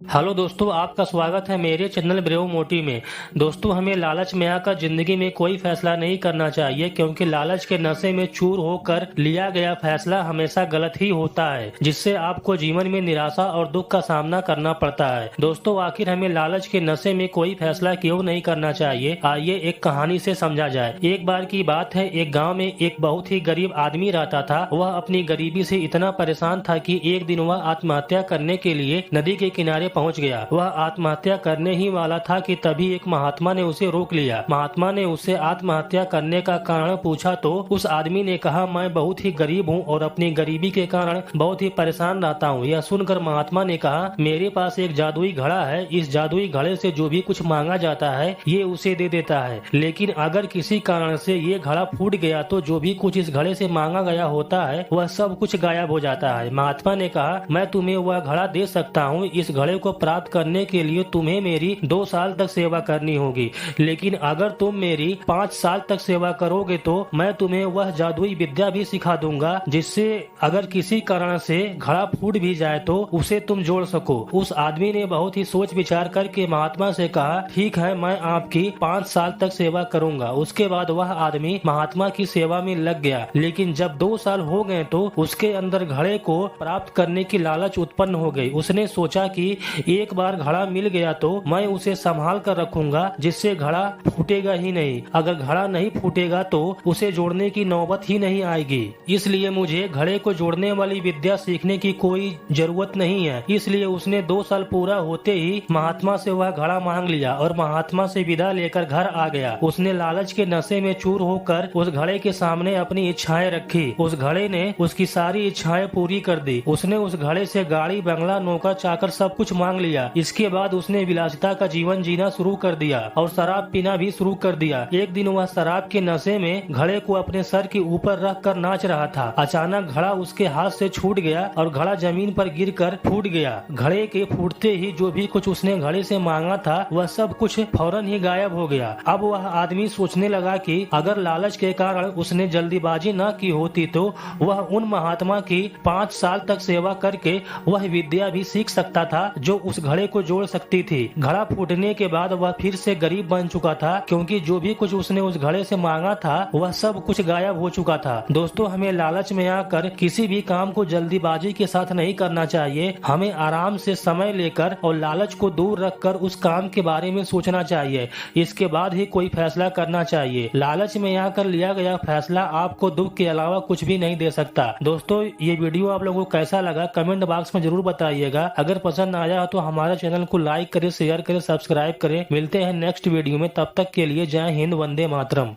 Hello दोस्तों, आपका स्वागत है मेरे चैनल ब्रेव मोटी में। दोस्तों, हमें लालच में आकर जिंदगी में कोई फैसला नहीं करना चाहिए, क्योंकि लालच के नशे में चूर होकर लिया गया फैसला हमेशा गलत ही होता है, जिससे आपको जीवन में निराशा और दुख का सामना करना पड़ता है। दोस्तों, आखिर हमें लालच के नशे में कोई फैसला क्यों नहीं करना चाहिए, आइए एक कहानी से समझा जाए। एक बार की बात है, एक गाँव में एक बहुत ही गरीब आदमी रहता था। वह अपनी गरीबी से इतना परेशान था कि एक दिन वह आत्महत्या करने के लिए नदी के किनारे पहुंच गया। वह आत्महत्या करने ही वाला था कि तभी एक महात्मा ने उसे रोक लिया। महात्मा ने उससे आत्महत्या करने का कारण पूछा तो उस आदमी ने कहा, मैं बहुत ही गरीब हूँ और अपनी गरीबी के कारण बहुत ही परेशान रहता हूँ। यह सुनकर महात्मा ने कहा, मेरे पास एक जादुई घड़ा है। इस जादुई घड़े से जो भी कुछ मांगा जाता है ये उसे दे देता है, लेकिन अगर किसी कारण से ये घड़ा फूट गया तो जो भी कुछ इस घड़े से मांगा गया होता है वह सब कुछ गायब हो जाता है। महात्मा ने कहा, मैं तुम्हें वह घड़ा दे सकता हूँ। इस घड़े को प्राप्त करने के लिए तुम्हें मेरी 2 साल तक सेवा करनी होगी, लेकिन अगर तुम मेरी 5 साल तक सेवा करोगे तो मैं तुम्हें वह जादुई विद्या भी सिखा दूंगा, जिससे अगर किसी कारण से घड़ा फूट भी जाए तो उसे तुम जोड़ सको। उस आदमी ने बहुत ही सोच विचार करके महात्मा से कहा, ठीक है, मैं आपकी 5 साल तक सेवा करूंगा। उसके बाद वह आदमी महात्मा की सेवा में लग गया, लेकिन जब 2 साल हो गए तो उसके अंदर घड़े को प्राप्त करने की लालच उत्पन्न हो गई। उसने सोचा कि एक बार घड़ा मिल गया तो मैं उसे संभाल कर रखूंगा, जिससे घड़ा फूटेगा ही नहीं। अगर घड़ा नहीं फूटेगा तो उसे जोड़ने की नौबत ही नहीं आएगी, इसलिए मुझे घड़े को जोड़ने वाली विद्या सीखने की कोई जरूरत नहीं है। इसलिए उसने 2 साल पूरा होते ही महात्मा से वह घड़ा मांग लिया और महात्मा से विदा लेकर घर आ गया। उसने लालच के नशे में चूर होकर उस घड़े के सामने अपनी इच्छाएं रखी। उस घड़े ने उसकी सारी इच्छाएं पूरी कर दी। उसने उस घड़े से गाड़ी, बंगला, नौकर चाकर सब कुछ मांग लिया। इसके बाद उसने विलासिता का जीवन जीना शुरू कर दिया और शराब पीना भी शुरू कर दिया। एक दिन वह शराब के नशे में घड़े को अपने सर के ऊपर रख कर नाच रहा था। अचानक घड़ा उसके हाथ से छूट गया और घड़ा जमीन पर गिरकर फूट गया। घड़े के फूटते ही जो भी कुछ उसने घड़े से मांगा था वह सब कुछ फौरन ही गायब हो गया। अब वह आदमी सोचने लगा कि अगर लालच के कारण उसने जल्दीबाजी न की होती तो वह उन महात्मा की 5 साल तक सेवा करके वह विद्या भी सीख सकता था जो उस घड़े को जोड़ सकती थी। घड़ा फूटने के बाद वह फिर से गरीब बन चुका था, क्योंकि जो भी कुछ उसने उस घड़े से मांगा था वह सब कुछ गायब हो चुका था। दोस्तों, हमें लालच में आकर किसी भी काम को जल्दीबाजी के साथ नहीं करना चाहिए। हमें आराम से समय लेकर और लालच को दूर रखकर उस काम के बारे में सोचना चाहिए। इसके बाद ही कोई फैसला करना चाहिए। लालच में आकर लिया गया फैसला आपको दुख के अलावा कुछ भी नहीं दे सकता। दोस्तों, ये वीडियो आप लोगों को कैसा लगा कमेंट बॉक्स में जरूर बताइएगा। अगर पसंद आया तो हमारे चैनल को लाइक करें, शेयर करें, सब्सक्राइब करें। मिलते हैं नेक्स्ट वीडियो में, तब तक के लिए जय हिंद, वंदे मातरम।